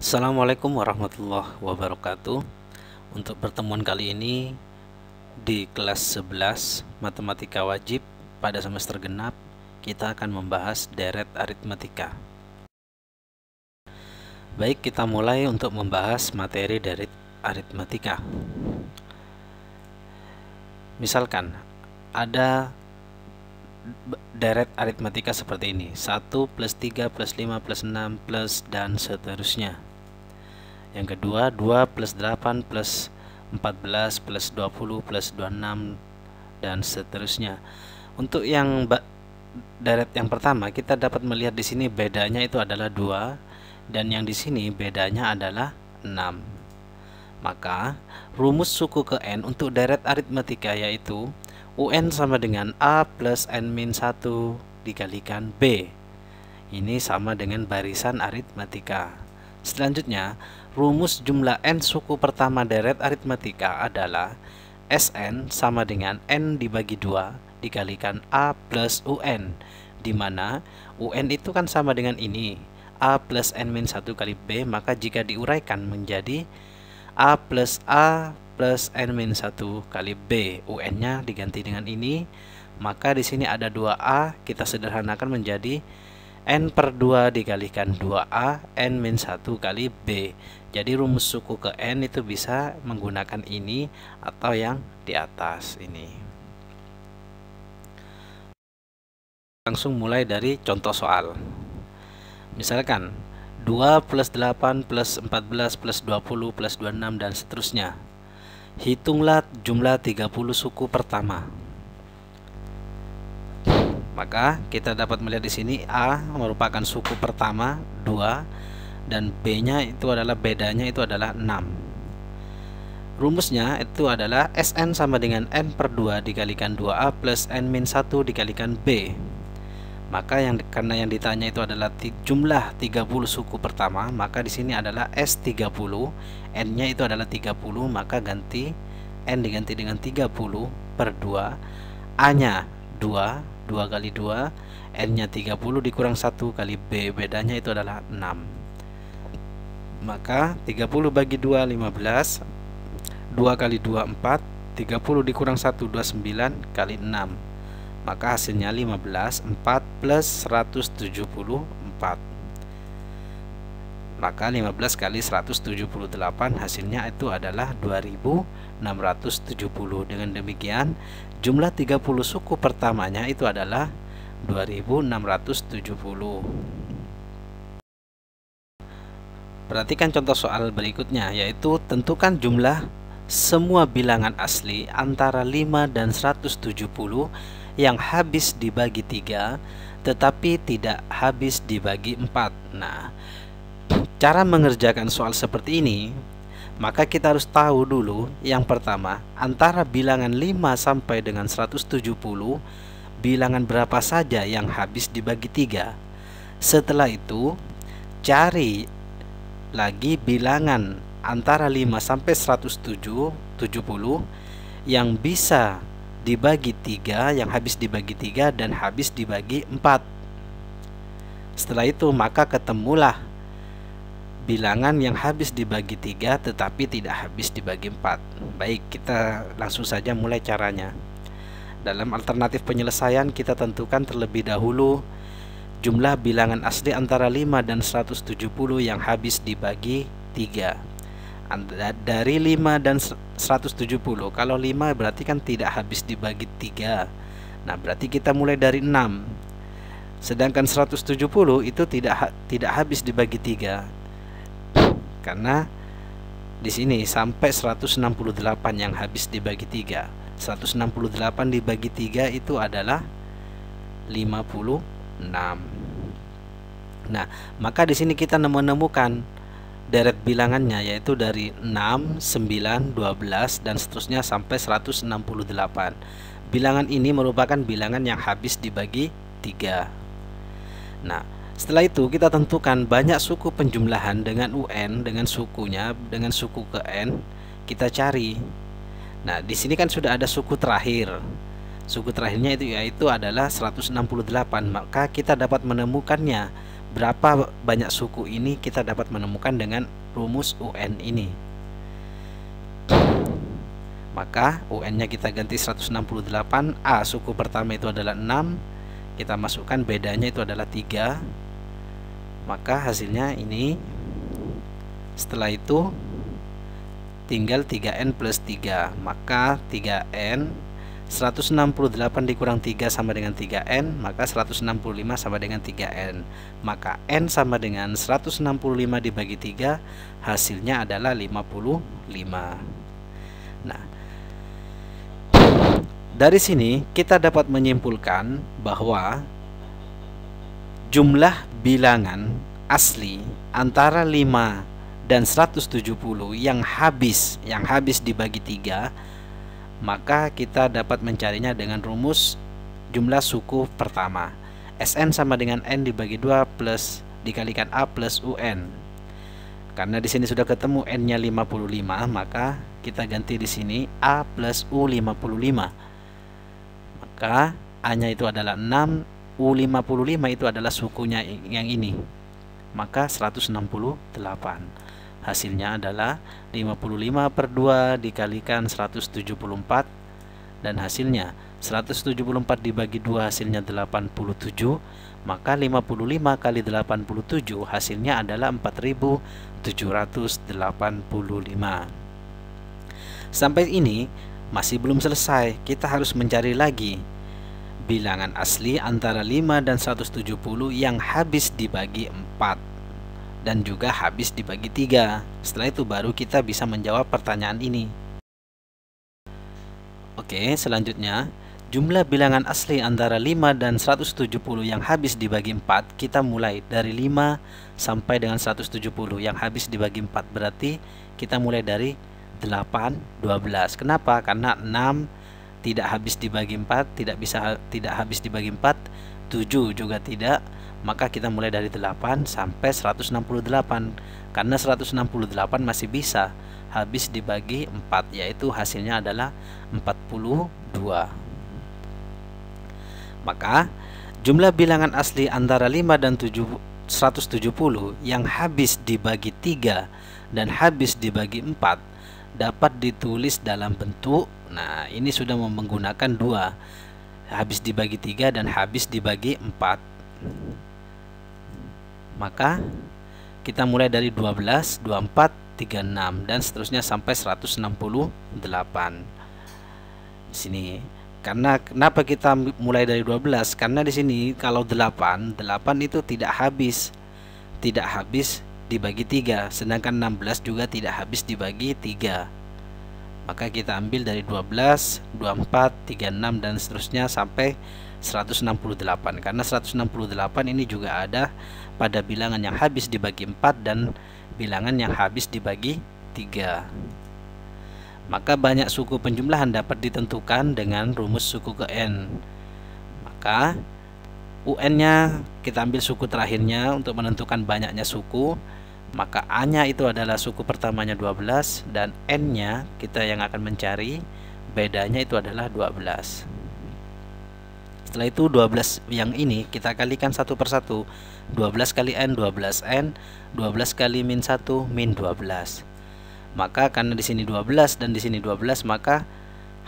Assalamualaikum warahmatullahi wabarakatuh. Untuk pertemuan kali ini di kelas 11 Matematika Wajib pada semester genap, kita akan membahas deret aritmatika. Baik, kita mulai untuk membahas materi deret aritmatika. Misalkan ada deret aritmatika seperti ini: 1 plus 3 plus 5 plus 6 plus dan seterusnya. Yang kedua, 2 plus 8 plus 14 plus 20 plus 26 dan seterusnya. Untuk yang deret yang pertama, kita dapat melihat di sini bedanya itu adalah 2 dan yang di sini bedanya adalah 6. Maka rumus suku ke n untuk deret aritmatika yaitu UN sama dengan A plus N min 1 dikalikan B. Ini sama dengan barisan aritmatika. Selanjutnya, rumus jumlah n suku pertama deret aritmatika adalah Sn sama dengan n dibagi 2 dikalikan A plus UN, di mana UN itu kan sama dengan ini, A plus N min 1 kali B. Maka jika diuraikan menjadi A plus N min 1 kali B, UN nya diganti dengan ini. Maka di sini ada 2A, kita sederhanakan menjadi N per 2 dikalikan 2A N min 1 kali B. Jadi rumus suku ke N itu bisa menggunakan ini atau yang di atas ini. Langsung mulai dari contoh soal. Misalkan 2 plus 8 plus 14 plus 20 plus 26 dan seterusnya. Hitunglah jumlah 30 suku pertama. Maka kita dapat melihat di sini A merupakan suku pertama 2 dan B-nya itu adalah bedanya itu adalah 6. Rumusnya itu adalah Sn sama dengan N per 2 dikalikan 2A plus N min 1 dikalikan B. Maka karena yang ditanya itu adalah jumlah 30 suku pertama, maka di sini adalah S30, N-nya itu adalah 30, maka ganti N diganti dengan 30 per 2, A-nya 2 kali 2, N-nya 30 dikurang 1 kali B, bedanya itu adalah 6. Maka 30 bagi 2 15, 2 kali 2 4, 30 dikurang 1 29 kali 6. Maka hasilnya 15, 4 plus 174. Maka 15 kali 178 hasilnya itu adalah 2670. Dengan demikian jumlah 30 suku pertamanya itu adalah 2670. Perhatikan contoh soal berikutnya, yaitu tentukan jumlah semua bilangan asli antara 5 dan 170 yang habis dibagi 3 tetapi tidak habis dibagi 4. Nah, cara mengerjakan soal seperti ini, maka kita harus tahu dulu yang pertama, antara bilangan 5 sampai dengan 170 bilangan berapa saja yang habis dibagi 3. Setelah itu cari lagi bilangan antara 5 sampai 170 yang bisa dibagi 3, yang habis dibagi 3 dan habis dibagi 4. Setelah itu maka ketemulah bilangan yang habis dibagi 3 tetapi tidak habis dibagi 4. Baik, kita langsung saja mulai caranya. Dalam alternatif penyelesaian kita tentukan terlebih dahulu jumlah bilangan asli antara 5 dan 170 yang habis dibagi 3. Dari 5 dan 170, kalau 5 berarti kan tidak habis dibagi 3. Nah, berarti kita mulai dari 6. Sedangkan 170 itu tidak habis dibagi 3. Karena di sini sampai 168 yang habis dibagi 3. 168 dibagi 3 itu adalah 56. Nah, maka di sini kita menemukan deret bilangannya, yaitu dari 6, 9, 12 dan seterusnya sampai 168. Bilangan ini merupakan bilangan yang habis dibagi 3. Nah, setelah itu kita tentukan banyak suku penjumlahan dengan UN, dengan sukunya, dengan suku ke N, kita cari. Nah, di sini kan sudah ada suku terakhir. Suku terakhirnya itu yaitu adalah 168, maka kita dapat menemukannya berapa banyak suku ini kita dapat menemukan dengan rumus UN ini. Maka UN-nya kita ganti 168. A suku pertama itu adalah 6, kita masukkan bedanya itu adalah 3. Maka hasilnya ini. Setelah itu tinggal 3N plus 3. Maka 3N 168 dikurang 3 sama dengan 3N, maka 165 sama dengan 3N. Maka N sama dengan 165 dibagi 3, hasilnya adalah 55. Nah, dari sini kita dapat menyimpulkan bahwa jumlah bilangan asli antara 5 dan 170 yang habis dibagi 3, maka kita dapat mencarinya dengan rumus jumlah suku pertama. Sn sama dengan N dibagi 2 plus dikalikan A plus UN. Karena di sini sudah ketemu N-nya 55, maka kita ganti di sini A plus U55. Maka A-nya itu adalah 6, U55 itu adalah sukunya yang ini. Maka 168. Hasilnya adalah 55 per 2 dikalikan 174, dan hasilnya 174 dibagi 2 hasilnya 87. Maka 55 kali 87 hasilnya adalah 4785. Sampai ini masih belum selesai, kita harus mencari lagi bilangan asli antara 5 dan 170 yang habis dibagi 4 dan juga habis dibagi 3. Setelah itu baru kita bisa menjawab pertanyaan ini. Oke, selanjutnya jumlah bilangan asli antara 5 dan 170 yang habis dibagi 4. Kita mulai dari 5 sampai dengan 170 yang habis dibagi 4. Berarti kita mulai dari 8, 12. Kenapa? Karena 6 tidak habis dibagi 4, tidak habis dibagi 4, 7 juga tidak. Maka kita mulai dari 8 sampai 168. Karena 168 masih bisa habis dibagi 4, yaitu hasilnya adalah 42. Maka jumlah bilangan asli antara 5 dan 170 yang habis dibagi 3 dan habis dibagi 4 dapat ditulis dalam bentuk, nah ini sudah menggunakan 2, habis dibagi 3 dan habis dibagi 4. Maka kita mulai dari 12, 24, 36 dan seterusnya sampai 168. Di sini karena kenapa kita mulai dari 12? Karena di sini kalau 8 itu tidak habis dibagi 3, sedangkan 16 juga tidak habis dibagi 3. Maka kita ambil dari 12, 24, 36 dan seterusnya sampai 168. Karena 168 ini juga ada pada bilangan yang habis dibagi 4 dan bilangan yang habis dibagi 3. Maka banyak suku penjumlahan dapat ditentukan dengan rumus suku ke N. Maka UN-nya kita ambil suku terakhirnya untuk menentukan banyaknya suku. Maka A-nya itu adalah suku pertamanya 12 dan N-nya kita yang akan mencari, bedanya itu adalah 12. Setelah itu 12 yang ini kita kalikan satu persatu. 12 kali N 12N, 12 kali min 1 min 12. Maka karena di sini 12 dan di sini 12, maka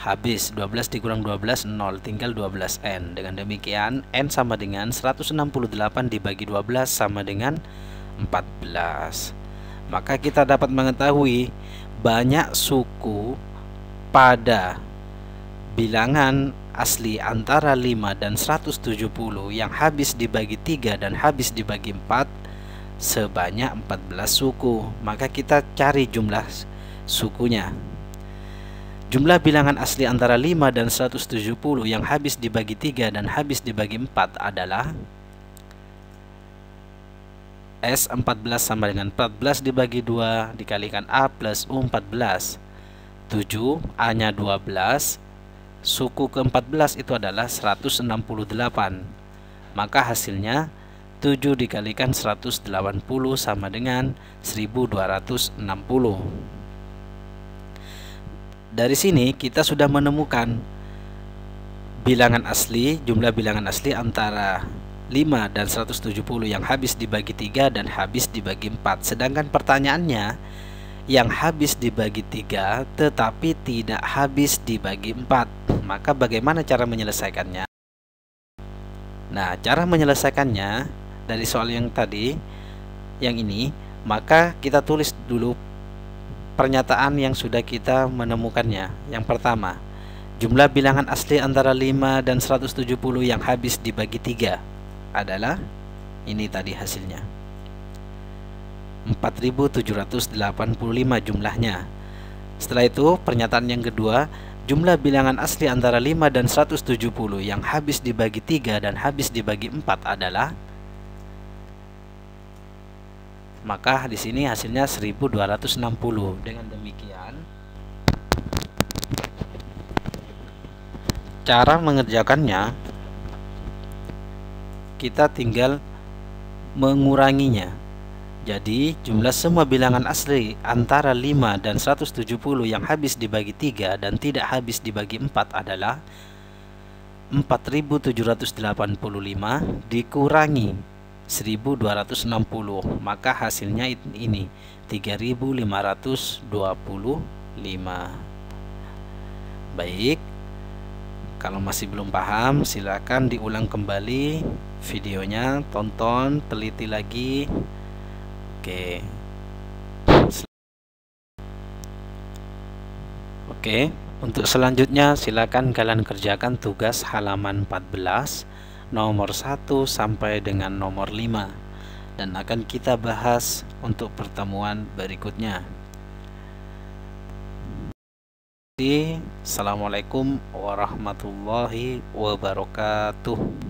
habis 12 dikurang 12 0, tinggal 12N. Dengan demikian N sama dengan 168 dibagi 12 sama dengan 14. Maka kita dapat mengetahui banyak suku pada bilangan asli antara 5 dan 170 yang habis dibagi 3 dan habis dibagi 4 sebanyak 14 suku. Maka kita cari jumlah sukunya. Jumlah bilangan asli antara 5 dan 170 yang habis dibagi 3 dan habis dibagi 4 adalah S14 sama dengan 14 dibagi 2 dikalikan A plus U14. 7, A-nya 12, suku ke-14 itu adalah 168. Maka hasilnya 7 dikalikan 180 sama dengan 1260. Dari sini kita sudah menemukan bilangan asli, jumlah bilangan asli antara 5 dan 170 yang habis dibagi 3 dan habis dibagi 4. Sedangkan pertanyaannya yang habis dibagi 3 tetapi tidak habis dibagi 4. Maka bagaimana cara menyelesaikannya? Nah, cara menyelesaikannya dari soal yang tadi, yang ini, maka kita tulis dulu pernyataan yang sudah kita menemukannya. Yang pertama, jumlah bilangan asli antara 5 dan 170 yang habis dibagi 3 adalah ini tadi hasilnya, 4785 jumlahnya. Setelah itu pernyataan yang kedua, jumlah bilangan asli antara 5 dan 170 yang habis dibagi 3 dan habis dibagi 4 adalah, maka di sini hasilnya 1260. Dengan demikian cara mengerjakannya, kita tinggal menguranginya. Jadi jumlah semua bilangan asli antara 5 dan 170 yang habis dibagi 3 dan tidak habis dibagi 4 adalah 4785 dikurangi 1260, maka hasilnya ini 3525. Baik, kalau masih belum paham silakan diulang kembali videonya, tonton, teliti lagi. Oke, untuk selanjutnya silakan kalian kerjakan tugas halaman 14 nomor 1 sampai dengan nomor 5 dan akan kita bahas untuk pertemuan berikutnya. Assalamualaikum warahmatullahi wabarakatuh.